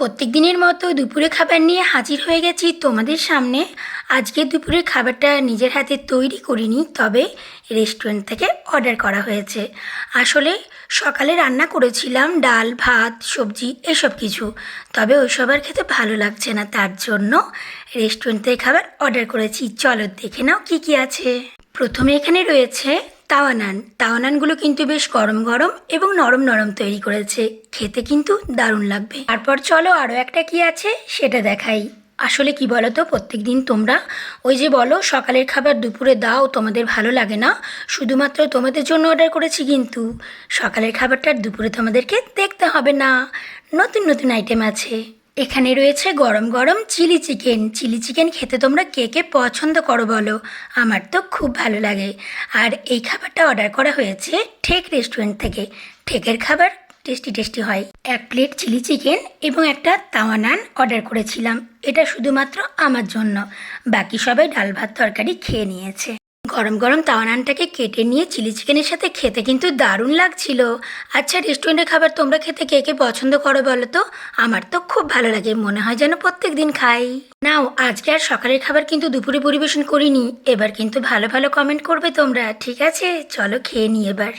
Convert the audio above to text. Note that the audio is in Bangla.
প্রত্যেক দিনের মতো দুপুরে খাবার নিয়ে হাজির হয়ে গেছি তোমাদের সামনে। আজকে দুপুরের খাবারটা নিজের হাতে তৈরি করিনি, তবে রেস্টুরেন্ট থেকে অর্ডার করা হয়েছে। আসলে সকালে রান্না করেছিলাম ডাল ভাত সবজি এসব কিছু, তবে ওইসব আর খেতে ভালো লাগছে না, তার জন্য রেস্টুরেন্ট থেকে খাবার অর্ডার করেছি। চলো দেখে নাও কী কী আছে। প্রথমে এখানে রয়েছে তাওয়া নান। তাওয়া নানগুলো কিন্তু বেশ গরম গরম এবং নরম নরম তৈরি করেছে, খেতে কিন্তু দারুণ লাগবে। তারপর চলো আরও একটা কি আছে সেটা দেখাই। আসলে কি বলো তো, প্রত্যেক দিন তোমরা ওই যে বলো সকালের খাবার দুপুরে দাও, তোমাদের ভালো লাগে না। শুধুমাত্র তোমাদের জন্য অর্ডার করেছি, কিন্তু সকালের খাবারটা দুপুরে তোমাদেরকে দেখতে হবে না। নতুন নতুন আইটেম আছে। এখানে রয়েছে গরম গরম চিলি চিকেন। চিলি চিকেন খেতে তোমরা কে কে পছন্দ করো বলো? আমার তো খুব ভালো লাগে। আর এই খাবারটা অর্ডার করা হয়েছে ঠেক রেস্টুরেন্ট থেকে। ঠেকের খাবার টেস্টি টেস্টি হয়। এক প্লেট চিলি চিকেন এবং একটা তাওয়া নান অর্ডার করেছিলাম, এটা শুধুমাত্র আমার জন্য। বাকি সবাই ডাল ভাত তরকারি খেয়ে নিয়েছে। গরম গরম তাওয়া নানটাকে কেটে নিয়ে চিলি চিকেনের সাথে খেতে কিন্তু দারুণ লাগছিল। আচ্ছা, রেস্টুরেন্টের খাবার তোমরা খেতে কে কে পছন্দ করো বলো তো? আমার তো খুব ভালো লাগে, মনে হয় যেন প্রত্যেক দিন খাই। নাও, আজকে আর সকালের খাবার কিন্তু দুপুরে পরিবেশন করিনি। এবার কিন্তু ভালো ভালো কমেন্ট করবে তোমরা, ঠিক আছে? চলো খেয়ে নিই এবার।